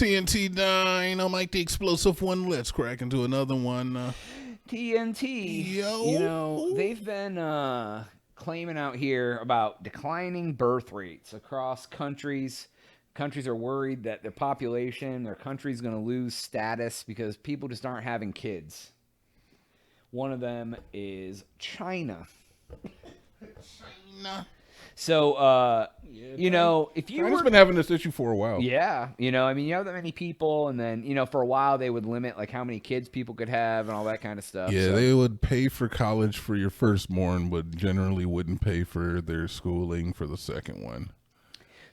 TNT Dynamite, the explosive one. Let's crack into another one. TNT. Yo. You know, they've been claiming out here about declining birth rates across countries. Countries are worried that their country's going to lose status because people just aren't having kids. One of them is China. China. So, you know, if you China's were... been having this issue for a while. Yeah, you know, I mean, you have that many people, and then, you know, for a while they would limit, like, how many kids people could have and all that kind of stuff. Yeah, so. they would pay for college for your firstborn, but generally wouldn't pay for their schooling for the second one.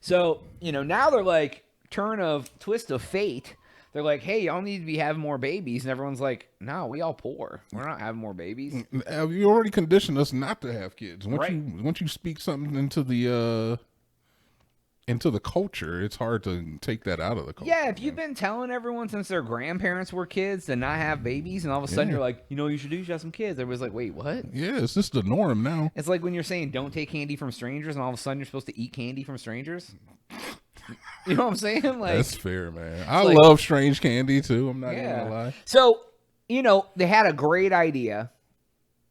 So, you know, now they're like, twist of fate. They're like, hey, y'all need to be having more babies. And everyone's like, no, we all poor. We're not having more babies. You already conditioned us not to have kids. Right. Once you speak something into the culture, it's hard to take that out of the culture. Yeah, if you've been telling everyone since their grandparents were kids to not have babies, and all of a sudden you're like, you know what you should do? You should have some kids. Everybody's like, wait, what? Yeah, it's just the norm now. It's like when you're saying don't take candy from strangers, and all of a sudden you're supposed to eat candy from strangers. You know what I'm saying? Like, that's fair, man. I love strange candy too. I'm not even gonna lie. So, you know, they had a great idea.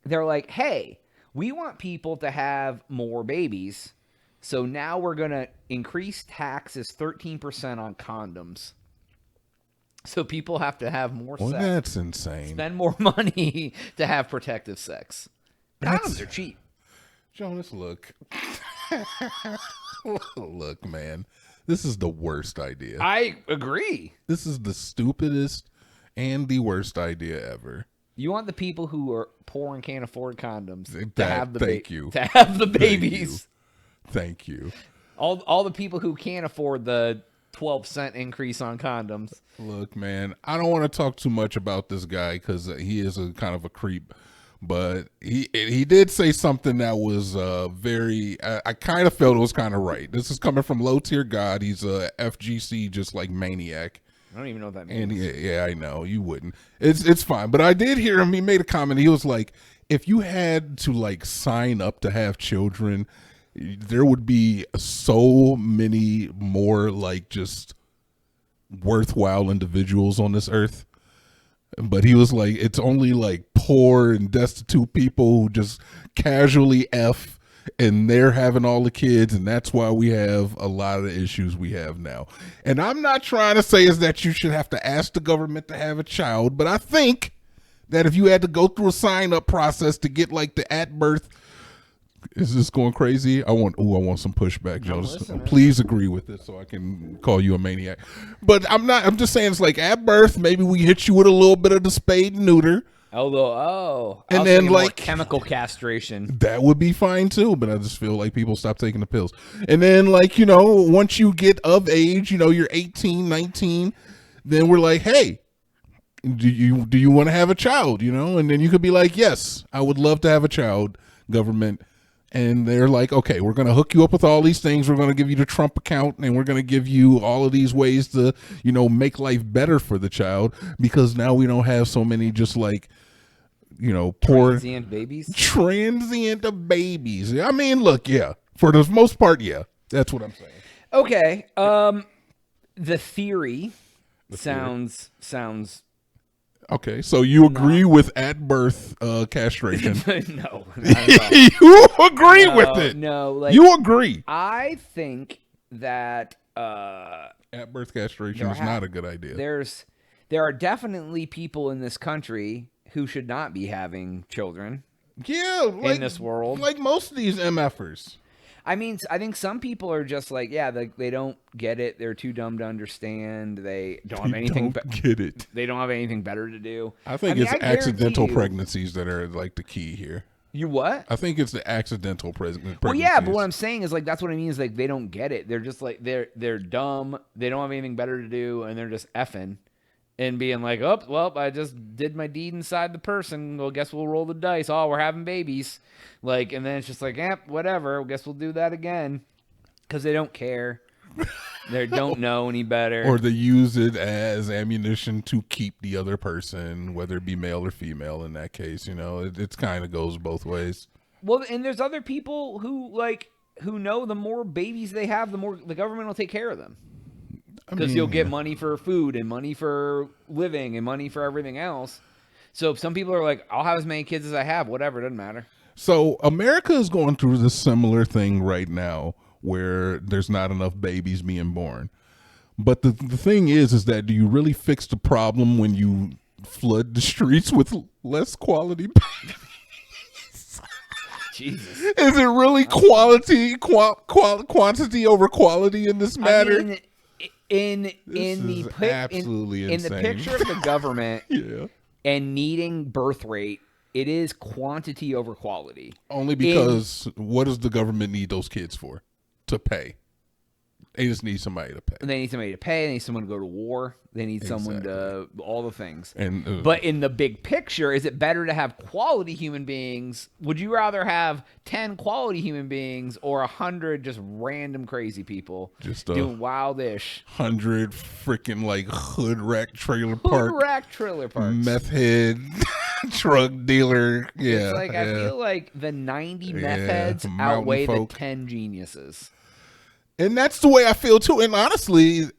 They're like, hey, we want people to have more babies. So now we're going to increase taxes 13% on condoms. So people have to have more sex. That's insane. Spend more money to have protective sex. Condoms are cheap. Jonas, look. Look, man. This is the worst idea. I agree. This is the stupidest and the worst idea ever. You want the people who are poor and can't afford condoms to have the babies. Thank you. All the people who can't afford the 12-cent increase on condoms. Look, man, I don't want to talk too much about this guy because he is a kind of a creep. But he did say something that was very, I kind of felt it was kind of right. This is coming from Low Tier God. He's a FGC just like maniac. I don't even know what that means. And yeah, I know. You wouldn't. It's fine. But I did hear him. He made a comment. He was like, if you had to like sign up to have children, there would be so many more like just worthwhile individuals on this earth. But he was like, it's only like poor and destitute people who just casually F and they're having all the kids. And that's why we have a lot of the issues we have now. And I'm not trying to say is that you should have to ask the government to have a child. But I think that if you had to go through a sign up process to get like the at birth. Is this going crazy? I want some pushback, Jonas. Please agree with it so I can call you a maniac. But I'm just saying it's like at birth, maybe we hit you with a little bit of the spade and neuter. And then like chemical castration. That would be fine too, but I just feel like people stop taking the pills. And then like, you know, once you get of age, you know, you're 18, 19, then we're like, hey, do you want to have a child, you know? And then you could be like, yes, I would love to have a child, government. And they're like, okay, we're going to hook you up with all these things. We're going to give you the Trump account and we're going to give you all of these ways to, you know, make life better for the child because now we don't have so many just like, you know, poor transient babies. I mean, look, yeah, for the most part, yeah, that's what I'm saying. Okay. The theory sounds okay, so you agree with at birth castration? No. You agree with it? No, like you agree. I think that at birth castration is not a good idea. There are definitely people in this country who should not be having children. Yeah, like, in this world, like most of these MFers. I mean, I think some people are just like, yeah, they don't get it. They're too dumb to understand. They don't have anything. Get it? They don't have anything better to do. I think it's accidental pregnancies that are like the key here. You what? I think it's the accidental pregnancies. Well, yeah, but what I'm saying is like that's what I mean is like they don't get it. They're just like they're dumb. They don't have anything better to do, and they're just effing and being like, oh, well, I just did my deed inside the person. Well, guess we'll roll the dice. Oh, we're having babies. Like, and then it's just like, whatever. Guess we'll do that again. Because they don't care. They don't know any better. Or they use it as ammunition to keep the other person, whether it be male or female in that case. You know, it kind of goes both ways. Well, and there's other people who know the more babies they have, the more the government will take care of them. because you'll get money for food and money for living and money for everything else. So if some people are like, I'll have as many kids as I have, whatever, it doesn't matter. So America is going through this similar thing right now where there's not enough babies being born. But the thing is that do you really fix the problem when you flood the streets with less quality babies? Jesus. Is it really quantity over quality in this matter? I mean, in the picture of the government Yeah. and needing birth rate, it is quantity over quality. Only because what does the government need those kids for? To pay. They just need somebody to pay. They need somebody to pay. They need someone to go to war. They need someone to all the things. And but in the big picture, is it better to have quality human beings? Would you rather have 10 quality human beings or 100 just random crazy people just doing wildish? 100 freaking like hood rack trailer park, meth head, drug dealer. Yeah, it's like I feel like the 90 meth heads outweigh the 10 geniuses. And that's the way I feel too. And honestly,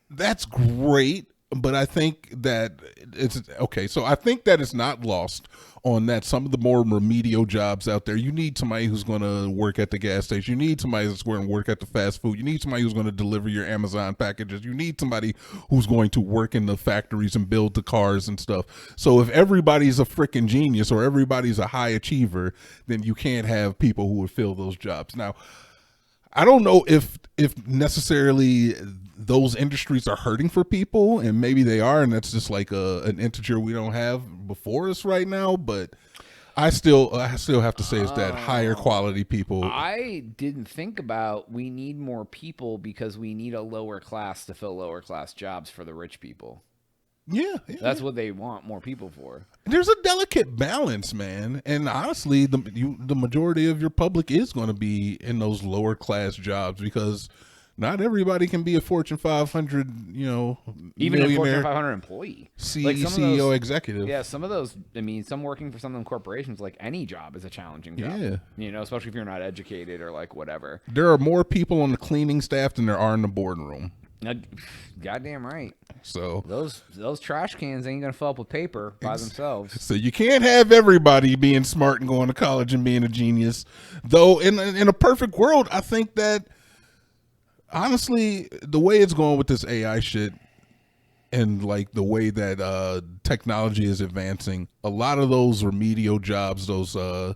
that's great. But I think that it's okay. So I think that it's not lost on that some of the more remedial jobs out there, you need somebody who's going to work at the gas station. You need somebody who's going to work at the fast food. You need somebody who's going to deliver your Amazon packages. You need somebody who's going to work in the factories and build the cars and stuff. So if everybody's a freaking genius or everybody's a high achiever, then you can't have people who would fill those jobs. Now, I don't know if necessarily those industries are hurting for people, and maybe they are, and that's just like an integer we don't have before us right now. But I still have to say is that higher quality people. I didn't think about we need more people because we need a lower class to fill lower class jobs for the rich people. Yeah, that's what they want more people for. There's a delicate balance, man, and honestly, the majority of your public is going to be in those lower class jobs because not everybody can be a Fortune 500, even a Fortune 500 employee, CEO, executive. Yeah, some of those. I mean, some working for some of them corporations, like any job, is a challenging job. Yeah, especially if you're not educated or like whatever. There are more people on the cleaning staff than there are in the boardroom. Goddamn right. So those trash cans ain't gonna fill up with paper by themselves. So you can't have everybody being smart and going to college and being a genius. Though in a perfect world, I think that honestly, the way it's going with this AI shit and like the way that technology is advancing, a lot of those remedial jobs, those the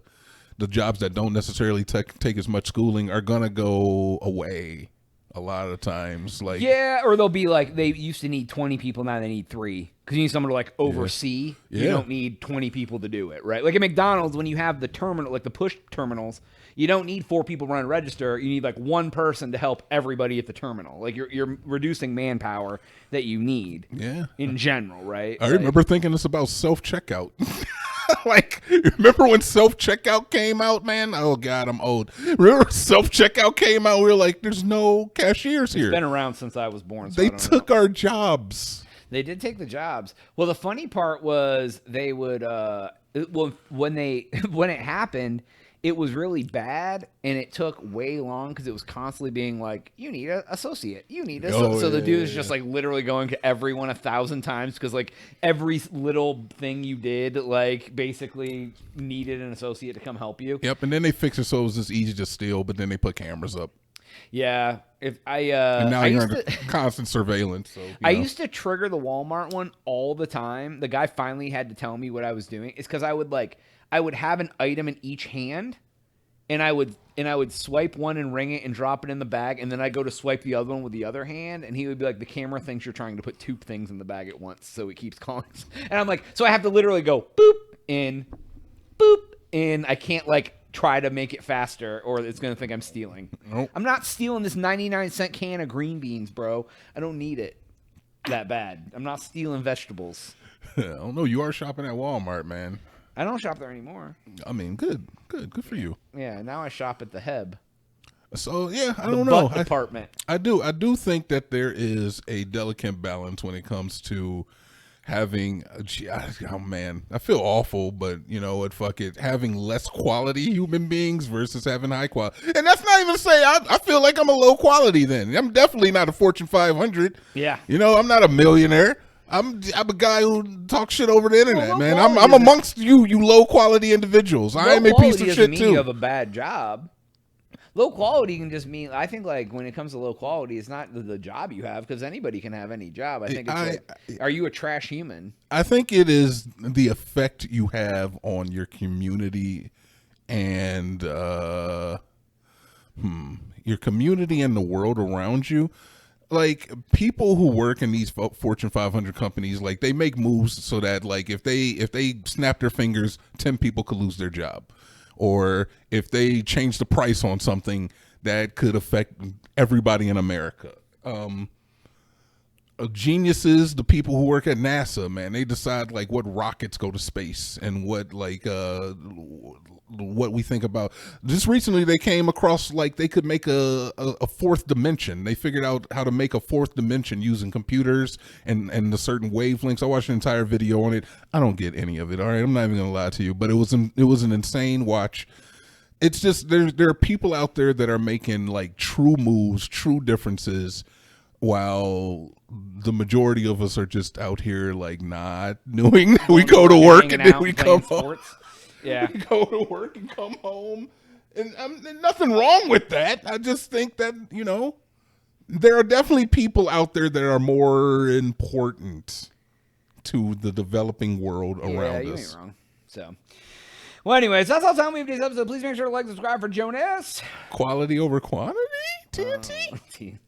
jobs that don't necessarily take as much schooling, are gonna go away. A lot of times, like or they'll be like they used to need 20 people, now they need 3 because you need someone to like oversee. Yeah. You don't need 20 people to do it, right? Like at McDonald's, when you have the terminal, like the push terminals, you don't need 4 people running register. You need like 1 person to help everybody at the terminal. Like you're reducing manpower that you need. Yeah, in general, right? I remember thinking this about self-checkout. Like, remember when self-checkout came out, man? Oh, God, I'm old. Remember self-checkout came out? We were like, there's no cashiers here. It's been around since I was born. So they took our jobs. They did take the jobs. Well, the funny part was they would, when it happened, it was really bad, and it took way long because it was constantly being like, you need an associate. You need so the dude is just like literally going to everyone 1,000 times because like every little thing you did like basically needed an associate to come help you. Yep, and then they fixed it so it was just easy to steal, but then they put cameras up. Yeah, and now you're under constant surveillance. So, I used to trigger the Walmart one all the time. The guy finally had to tell me what I was doing. It's because I would have an item in each hand, and I would swipe one and ring it and drop it in the bag, and then I go to swipe the other one with the other hand, and he would be like, the camera thinks you're trying to put 2 things in the bag at once, so it keeps calling. And I'm like, so I have to literally go boop in, I can't like try to make it faster or it's going to think I'm stealing. Nope. I'm not stealing this 99-cent can of green beans, bro. I don't need it that bad. I'm not stealing vegetables. I don't know. You are shopping at Walmart, man. I don't shop there anymore. I mean, good for you. Yeah, now I shop at the Heb. So yeah, I don't know. Department. I do think that there is a delicate balance when it comes to having oh man, I feel awful, but you know what, fuck it, having less quality human beings versus having high quality. And that's not even to say I feel like I'm a low quality then. I'm definitely not a Fortune 500. Yeah. You know, I'm not a millionaire. I'm a guy who talks shit over the internet, low man. quality I'm isn't- amongst you low quality individuals. I am a piece of doesn't shit mean too. you have a bad job. Low quality can just mean, I think, like, when it comes to low quality, it's not the job you have, because anybody can have any job. I think it's are you a trash human? I think it is the effect you have on your community and your community and the world around you. Like, people who work in these Fortune 500 companies, like, they make moves so that, like, if they snap their fingers, 10 people could lose their job. Or if they change the price on something, that could affect everybody in America. Geniuses, the people who work at NASA, man, they decide like what rockets go to space and what what we think about. Just recently, they came across like they could make a fourth dimension. They figured out how to make a fourth dimension using computers and the certain wavelengths. I watched an entire video on it. I don't get any of it. All right, I'm not even gonna lie to you, but it was an insane watch. It's just there are people out there that are making like true moves, true differences, while the majority of us are just out here like not doing. We go to work and then we come home. Yeah, we go to work and come home, and there's nothing wrong with that. I just think that, you know, there are definitely people out there that are more important to the developing world around us. Yeah, you ain't wrong. So, well, anyways, that's all the time we have for today's episode. Please make sure to like, subscribe for Jonas. Quality over quantity, TNT.